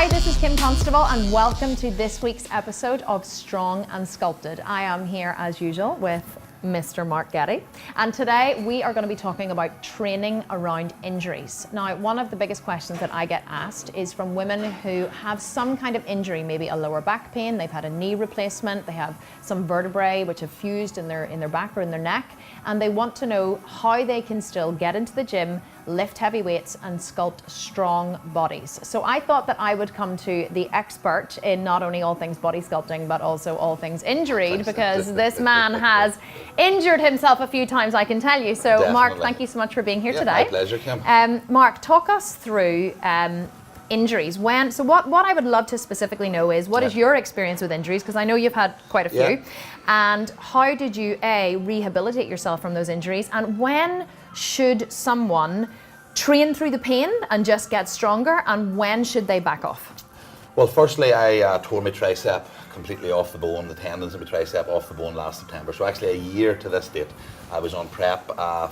Hi, this is Kim Constable and welcome to this week's episode of Strong and Sculpted. I am here as usual with Mr. Mark Getty, and today we are going to be talking about training around injuries. Now, one of the biggest questions that I get asked is from women who have some kind of injury, maybe a lower back pain, they've had a knee replacement, they have some vertebrae which have fused in their back or in their neck, and they want to know how they can still get into the gym, lift heavy weights and sculpt strong bodies. So I thought that I would come to the expert in not only all things body sculpting but also all things injured, because this man has injured himself a few times, I can tell you. So definitely. Mark, thank you so much for being here today. My pleasure, Kim. Mark, talk us through injuries. So what I would love to specifically know is what is your experience with injuries, because I know you've had quite a few, and how did you rehabilitate yourself from those injuries, and when should someone train through the pain and just get stronger, and when should they back off? Well, firstly, I tore my tricep completely off the bone, the tendons of my tricep off the bone last September. So actually a year to this date, I was on prep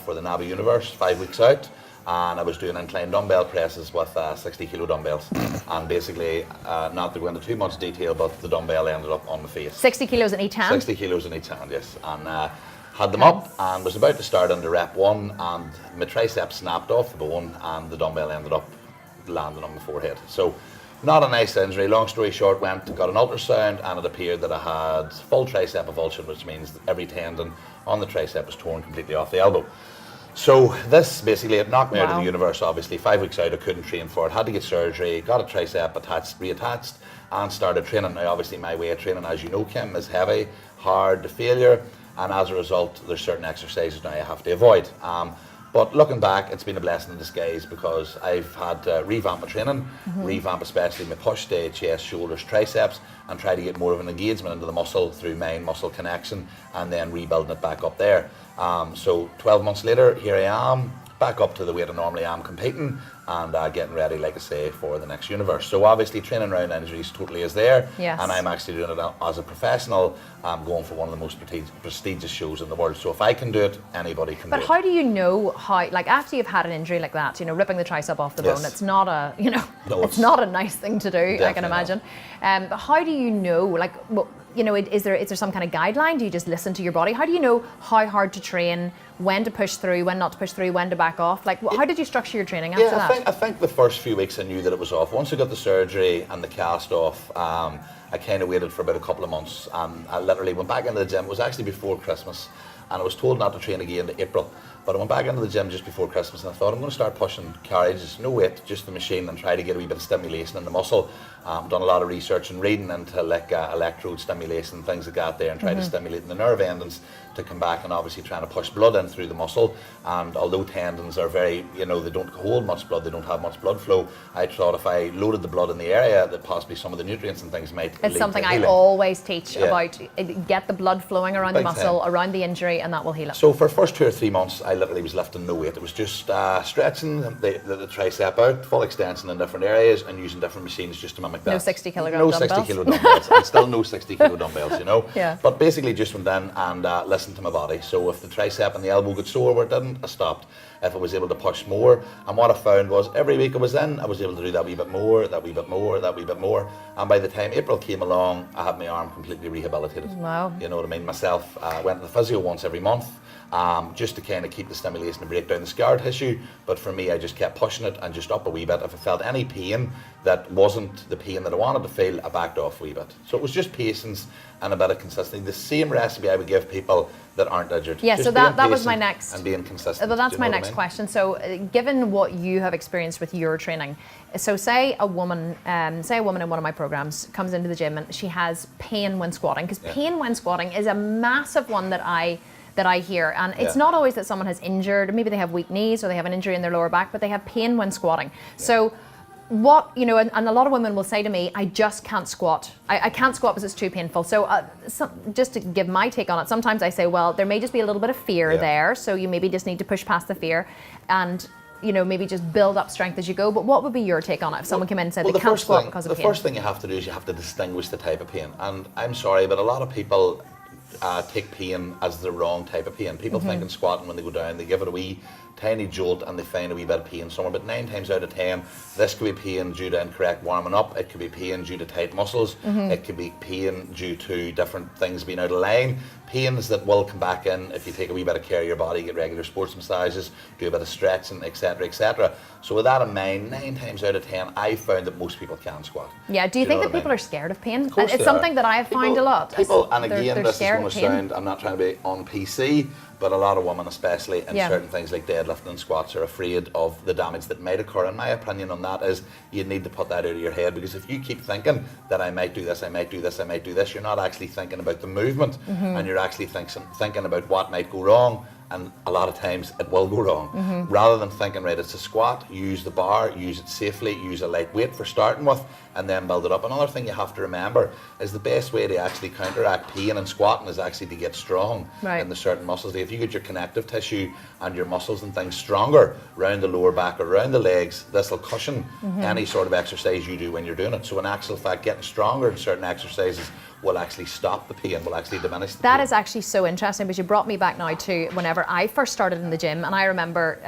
for the Navy Universe 5 weeks out, and I was doing incline dumbbell presses with 60 kilo dumbbells. And basically, not to go into too much detail, but the dumbbell ended up on my face. 60 kilos in each hand? 60 kilos in each hand, yes. And had them up and was about to start into rep one, and my tricep snapped off the bone and the dumbbell ended up landing on my forehead. So not a nice injury. Long story short, got an ultrasound and it appeared that I had full tricep avulsion, which means that every tendon on the tricep was torn completely off the elbow. So this basically, it knocked me out of the universe, obviously. 5 weeks out, I couldn't train for it, had to get surgery, got a tricep reattached and started training. Now obviously my way of training, as you know, Kim, is heavy, hard to failure, and as a result there's certain exercises now I have to avoid. But looking back, it's been a blessing in disguise, because I've had to revamp my training, revamp especially my push day, chest, shoulders, triceps, and try to get more of an engagement into the muscle through mind muscle connection, and then rebuilding it back up there. So 12 months later, here I am, back up to the weight I normally am competing, and getting ready, like I say, for the next universe. So obviously training around injuries totally is there, and I'm actually doing it as a professional. I'm going for one of the most prestigious shows in the world. So if I can do it, anybody can do it. But how do you know how, like after you've had an injury like that, ripping the tricep off the bone, it's not a, it's not a nice thing to do, I can imagine. But how do you know, like, is there some kind of guideline? Do you just listen to your body? How do you know how hard to train, when to push through, when not to push through, when to back off? Like, how did you structure your training after that? I think the first few weeks I knew that it was off. Once I got the surgery and the cast off, I kind of waited for about a couple of months, and I literally went back into the gym. It was actually before Christmas, and I was told not to train again in April. But I went back into the gym just before Christmas, and I thought I'm going to start pushing carriages, no weight, just the machine, and try to get a wee bit of stimulation in the muscle. Done a lot of research and reading into like electrode stimulation, things like that there, and try to stimulate the nerve endings to come back, and obviously trying to push blood in through the muscle. And although tendons are very, they don't hold much blood, they don't have much blood flow, I thought if I loaded the blood in the area, that possibly some of the nutrients and things might It's something I always teach about, get the blood flowing around the muscle, around the injury, and that will heal it. So for the first 2 or 3 months, I literally was lifting no weight. It was just stretching the tricep out, full extension in different areas, and using different machines just to mimic that. No 60 kilogram dumbbells. 60 kilo dumbbells. And still no 60 kilo dumbbells, Yeah. But basically just went in and listened to my body. So if the tricep and the elbow got sore where it didn't, I stopped. If I was able to push more, and what I found was every week I was in, I was able to do that wee bit more, that wee bit more, that wee bit more. And by the time April came along, I had my arm completely rehabilitated. Wow. You know what I mean? Myself, I went to the physio once every month, just to kind of keep the stimulation and break down the scar tissue. But for me, I just kept pushing it and just up a wee bit. If I felt any pain that wasn't the pain that I wanted to feel, I backed off a wee bit. So it was just patience and a bit of consistency. The same recipe I would give people that aren't injured. Yeah, just so that was my next. And being consistent. Well, that's my next question. So, given what you have experienced with your training, so say a woman in one of my programs comes into the gym and she has pain when squatting, because pain when squatting is a massive one that I hear, and it's not always that someone has injured, maybe they have weak knees or they have an injury in their lower back, but they have pain when squatting. So what, and a lot of women will say to me, I just can't squat. I can't squat because it's too painful. So just to give my take on it, sometimes I say, well, there may just be a little bit of fear there, so you maybe just need to push past the fear and maybe just build up strength as you go. But what would be your take on it if someone came in and said they can't squat because of pain? The first thing you have to do is you have to distinguish the type of pain. And I'm sorry, but a lot of people take pain as the wrong type of pain. People think in squatting when they go down, they give it a wee tiny jolt and they find a wee bit of pain somewhere, but 9 times out of 10 this could be pain due to incorrect warming up, it could be pain due to tight muscles, it could be pain due to different things being out of line, pains that will come back in if you take a wee bit of care of your body, get regular sports massages, do a bit of stretching, etc, etc. So with that in mind, 9 times out of 10 I found that most people can squat. Yeah, do you think that people are scared of pain? Of It's something that I have found a lot. People, and again, they're this is scared going of to pain. sound, I'm not trying to be on PC, but a lot of women, especially in certain things like deadlifting and squats, are afraid of the damage that might occur. And my opinion on that is you need to put that out of your head, because if you keep thinking that I might do this, I might do this, I might do this, you're not actually thinking about the movement, and you're actually thinking about what might go wrong. And a lot of times it will go wrong. Rather than thinking, right, it's a squat, use the bar, use it safely, use a light weight for starting with, and then build it up. Another thing you have to remember is the best way to actually counteract pain and squatting is actually to get strong in the certain muscles. If you get your connective tissue and your muscles and things stronger around the lower back or around the legs, this will cushion any sort of exercise you do when you're doing it. So in actual fact, getting stronger in certain exercises will actually stop the pain, will actually diminish the pain. That is actually so interesting, because you brought me back now to whenever I first started in the gym, and I remember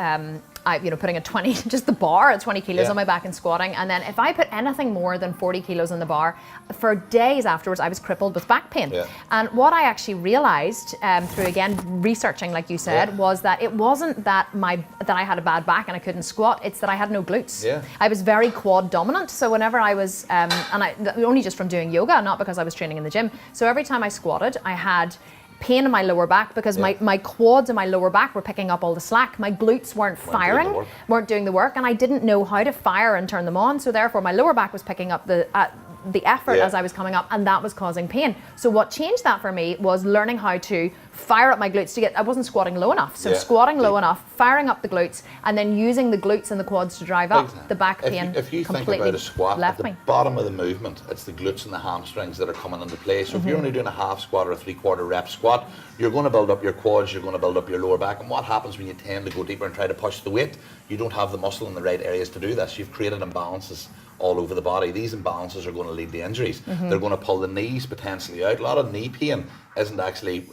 putting a 20, just the bar at 20 kilos on my back and squatting, and then if I put anything more than 40 kilos on the bar, for days afterwards I was crippled with back pain. And what I actually realized through, again, researching, like you said, was that it wasn't that I had a bad back and I couldn't squat, it's that I had no glutes. I was very quad dominant, so whenever I was, only just from doing yoga, not because I was training in the gym, so every time I squatted, I had pain in my lower back, because my quads and my lower back were picking up all the slack. My glutes weren't firing, weren't doing the work, and I didn't know how to fire and turn them on, so therefore my lower back was picking up the effort as I was coming up, and that was causing pain. So what changed that for me was learning how to fire up my glutes I wasn't squatting low enough. So squatting low enough, firing up the glutes, and then using the glutes and the quads to drive up the back pain. If you think about a squat, at the bottom of the movement, it's the glutes and the hamstrings that are coming into play. So if you're only doing a half squat or a 3/4 rep squat, you're going to build up your quads, you're going to build up your lower back. And what happens when you tend to go deeper and try to push the weight? You don't have the muscle in the right areas to do this. You've created imbalances all over the body. These imbalances are going to lead to injuries. They're going to pull the knees potentially out. A lot of knee pain isn't actually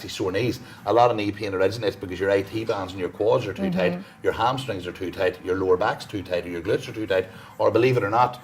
sore knees. A lot of knee pain originates because your IT bands and your quads are too tight, your hamstrings are too tight, your lower back's too tight, or your glutes are too tight, or believe it or not,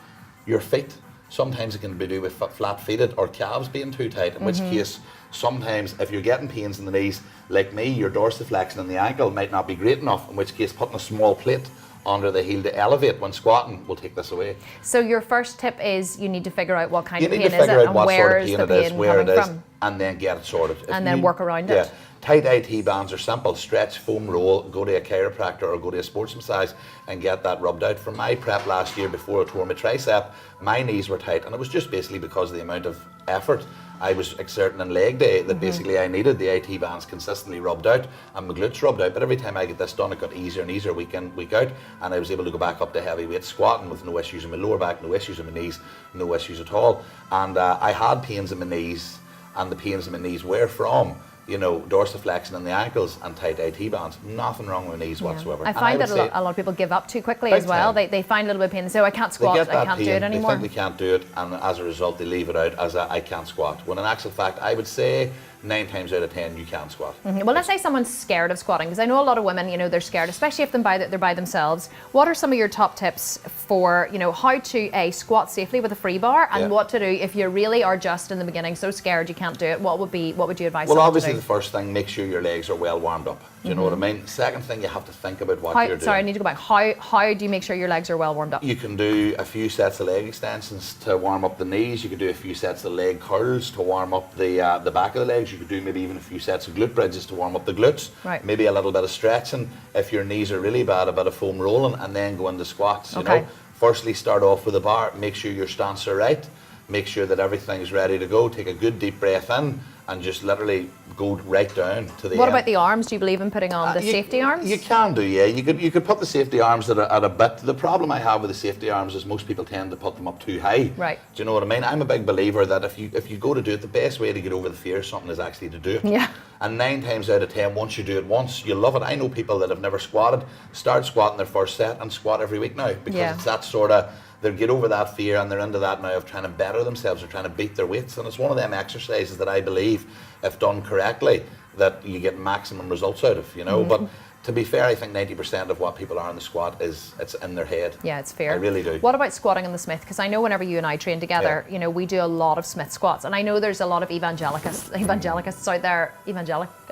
your feet. Sometimes it can be to do with flat-feeted or calves being too tight, in which case sometimes if you're getting pains in the knees, like me, your dorsiflexion in the ankle might not be great enough, in which case putting a small plate under the heel to elevate when squatting will take this away. So your first tip is you need to figure out what kind of pain is it, and where is the pain coming from, and then get it sorted. And then work around it. Tight IT bands are simple. Stretch, foam roll, go to a chiropractor or go to a sports massage and get that rubbed out. For my prep last year before I tore my tricep, my knees were tight, and it was just basically because of the amount of effort I was exerting in leg day that basically I needed the IT bands consistently rubbed out and my glutes rubbed out. But every time I get this done, it got easier and easier week in, week out, and I was able to go back up to heavyweight squatting with no issues in my lower back, no issues in my knees, no issues at all. And I had pains in my knees, and the pains in my knees were from dorsiflexion in the ankles and tight IT bands. Nothing wrong with knees whatsoever. I find that a lot of people give up too quickly as well. They find a little bit of pain and say, oh, I can't squat, I can't do it anymore. They think they can't do it, and as a result they leave it out as I can't squat. When in actual fact, I would say 9 times out of 10 you can squat. Well, let's say someone's scared of squatting, because I know a lot of women, they're scared, especially if they're by themselves. What are some of your top tips for, how to squat safely with a free bar, and what to do if you really are just in the beginning so scared you can't do it? What would you advise? Well, obviously the first thing, make sure your legs are well warmed up. Do you know what I mean? Second thing, you have to think about what you're doing. Sorry, I need to go back. How do you make sure your legs are well warmed up? You can do a few sets of leg extensions to warm up the knees. You can do a few sets of leg curls to warm up the back of the legs. You could do maybe even a few sets of glute bridges to warm up the glutes. Right. Maybe a little bit of stretching. If your knees are really bad, a bit of foam rolling, and then go into squats. You know, firstly start off with a bar. Make sure your stance are right. Make sure that everything's ready to go. Take a good deep breath in, and just literally go right down to the What end. about the arms? Do you believe in putting on the safety arms? You can do, yeah. You could put the safety arms at a bit. The problem I have with the safety arms is most people tend to put them up too high. Right. Do you know what I mean? I'm a big believer that if you go to do it, the best way to get over the fear of something is actually to do it. Yeah. And 9 times out of 10, once you do it once, you'll love it. I know people that have never squatted, start squatting their first set and squat every week now, because it's that sort of they get over that fear and they're into that now of trying to better themselves or trying to beat their weights. And it's one of them exercises that I believe, if done correctly, that you get maximum results out of, you know. But to be fair, I think 90% of what people are in the squat it's in their head. Yeah, it's fair. I really do. What about squatting in the Smith? Because I know whenever you and I train together, you know, we do a lot of Smith squats. And I know there's a lot of evangelists out there,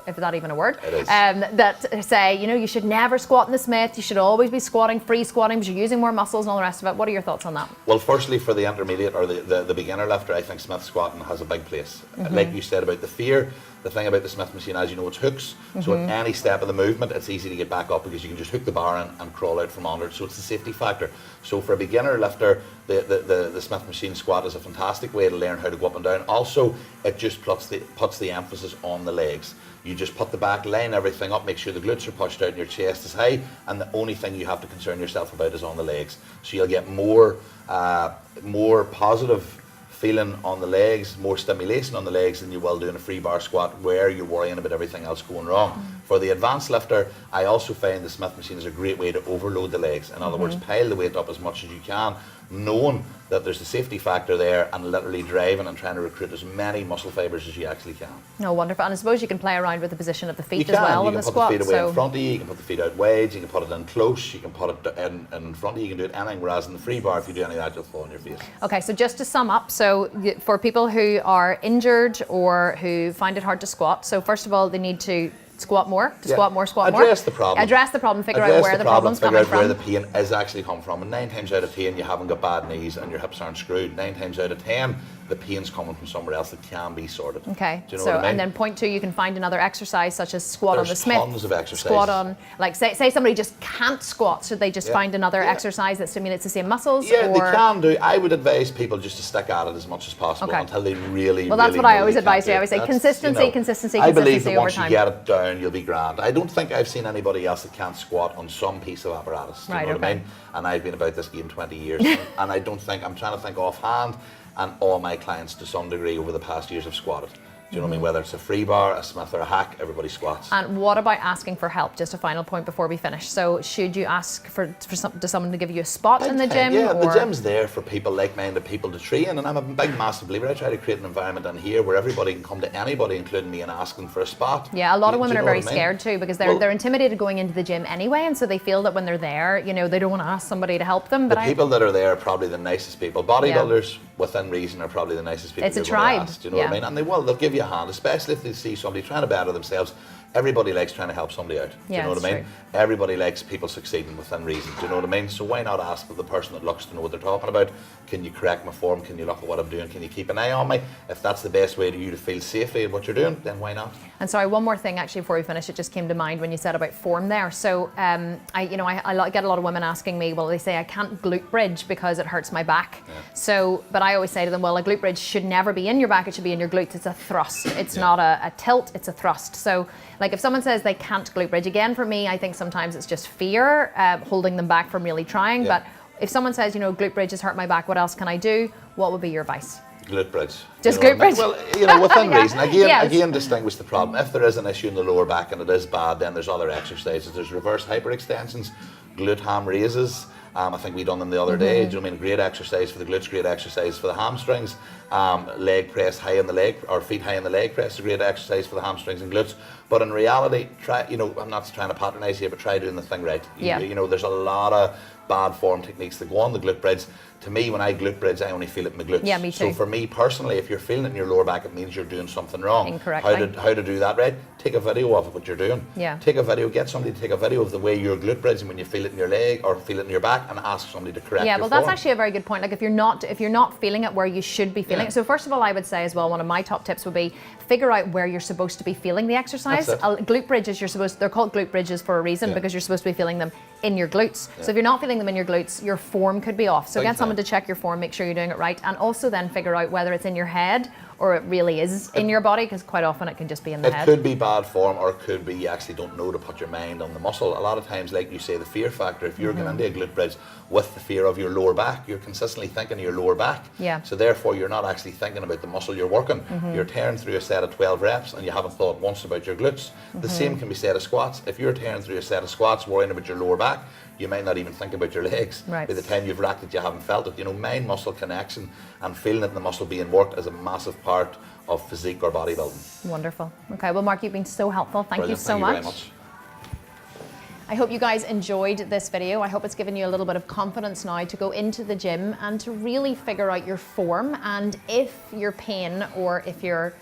if that's even a word, It is. that say, you know, you should never squat in the Smith. You should always be squatting, free squatting, because you're using more muscles and all the rest of it. What are your thoughts on that? Well, firstly, for the intermediate or the beginner lifter, I think Smith squatting has a big place. Like you said about the fear, the thing about the Smith machine, as you know, it's hooks. So at any step of the movement, it's easy to get back up because you can just hook the bar in and crawl out from under it. So it's a safety factor. So for a beginner lifter, the Smith machine squat is a fantastic way to learn how to go up and down. Also, it just puts the emphasis on the legs. You just put the back, line everything up, make sure the glutes are pushed out and your chest is high, and the only thing you have to concern yourself about is on the legs. So you'll get more positive feeling on the legs, more stimulation on the legs than you will doing a free bar squat where you're worrying about everything else going wrong. For the advanced lifter, I also find the Smith machine is a great way to overload the legs. In other words, pile the weight up as much as you can, knowing that there's a safety factor there and literally driving and trying to recruit as many muscle fibers as you actually can. Oh, wonderful. And I suppose you can play around with the position of the feet as well in the squat. You can put the feet away in front of you, you can put the feet out wide, you can put it in close, you can put it in front of you, you can do it anything, whereas in the free bar, if you do any of that, you'll fall on your face. Okay, so just to sum up, so for people who are injured or who find it hard to squat, so first of all, they need to squat more, squat more. Address the problem, figure out where the problem's coming from. Where the pain is actually come from. And 9 times out of 10, you haven't got bad knees and your hips aren't screwed. 9 times out of 10, the pain's coming from somewhere else that can be sorted. Okay, do you know what I mean? And then point 2, you can find another exercise such as squat on the Smith. There's tons of exercises. Squat on, like say somebody just can't squat, should they just find another exercise that stimulates the same muscles? Yeah, they can do. I would advise people just to stick at it as much as possible until they really, well, that's what I always advise you. I always say consistency I believe that over once time. you get it down, you'll be grand. I don't think I've seen anybody else that can't squat on some piece of apparatus. Do you know what I mean? And I've been about this game 20 years, and I don't think, I'm trying to think offhand, and all my clients to some degree over the past years have squatted. Do you know what I mean? Whether it's a free bar, a Smith or a hack, everybody squats. And what about asking for help? Just a final point before we finish. So should you ask to someone to give you a spot in the gym? Yeah, the gym's there for people, like-minded people to train, and I'm a big, massive believer. I try to create an environment in here where everybody can come to anybody, including me, and ask them for a spot. Yeah, a lot of women are very scared too because they're intimidated going into the gym anyway, and so they feel that when they're there, you know, they don't want to ask somebody to help them. But the people that are there are probably the nicest people. Bodybuilders, within reason, are probably the nicest people. It's a tribe. Do you know what I mean? And they'll give you a hand, especially if they see somebody trying to better themselves. Everybody likes trying to help somebody out. Do you know what I mean? True. Everybody likes people succeeding within reason. Do you know what I mean? So why not ask the person that looks to know what they're talking about? Can you correct my form? Can you look at what I'm doing? Can you keep an eye on me? If that's the best way to you to feel safely in what you're doing, then why not? And sorry, one more thing actually before we finish, it just came to mind when you said about form there. So I get a lot of women asking me, well, they say I can't glute bridge because it hurts my back. Yeah. So, but I always say to them, well, a glute bridge should never be in your back, it should be in your glutes. It's a thrust. It's not a tilt, it's a thrust. So like if someone says they can't glute bridge, again for me, I think sometimes it's just fear holding them back from really trying. But if someone says, you know, glute bridge has hurt my back, what else can I do? What would be your advice? Glute bridge. Just glute bridge? Well, you know, within reason. Again, distinguish the problem. If there is an issue in the lower back and it is bad, then there's other exercises. There's reverse hyperextensions, glute ham raises. I think we done them the other day. Do you know what I mean? Great exercise for the glutes, great exercise for the hamstrings. Leg press high in the leg, or feet high in the leg press is a great exercise for the hamstrings and glutes. But in reality, try, you know, I'm not trying to patronize here, but try doing the thing right. You know, there's a lot of bad form techniques that go on the glute bridge. To me, when I glute bridge, I only feel it in my glutes. Yeah, me too. So for me personally, if you're feeling it in your lower back, it means you're doing something wrong. Incorrectly. How to do that right? Take a video of what you're doing. Yeah. Take a video, get somebody to take a video of the way you're glute bridging when you feel it in your leg or feel it in your back, and ask somebody to correct your form. That's actually a very good point. Like if you're not feeling it where you should be feeling it. So first of all, I would say as well, one of my top tips would be figure out where you're supposed to be feeling the exercise. Glute bridges, they're called glute bridges for a reason because you're supposed to be feeling them in your glutes. So if you're not feeling them in your glutes, your form could be off. So get someone to check your form, make sure you're doing it right, and also then figure out whether it's in your head or it really is in your body? Because quite often it can just be in the head. It could be bad form, or it could be you actually don't know to put your mind on the muscle. A lot of times, like you say, the fear factor, if you're going into a glute bridge with the fear of your lower back, you're consistently thinking of your lower back. Yeah. So therefore, you're not actually thinking about the muscle you're working. You're tearing through a set of 12 reps and you haven't thought once about your glutes. The same can be said of squats. If you're tearing through a set of squats worrying about your lower back, you might not even think about your legs. Right. By the time you've racked it, you haven't felt it. You know, mind-muscle connection and feeling it in the muscle being worked is a massive part of physique or bodybuilding. Wonderful. Okay, well, Mark, you've been so helpful. Thank you Brilliant. so Thank you much. very much. I hope you guys enjoyed this video. I hope it's given you a little bit of confidence now to go into the gym and to really figure out your form, and if your pain or if your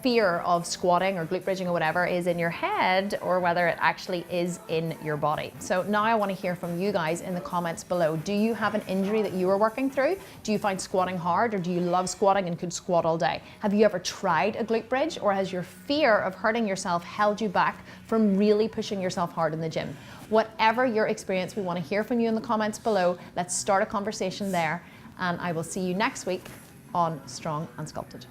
fear of squatting or glute bridging or whatever is in your head, or whether it actually is in your body. So now I want to hear from you guys in the comments below. Do you have an injury that you are working through? Do you find squatting hard, or do you love squatting and could squat all day? Have you ever tried a glute bridge, or has your fear of hurting yourself held you back from really pushing yourself hard in the gym? Whatever your experience, we want to hear from you in the comments below. Let's start a conversation there, and I will see you next week on Strong and Sculpted.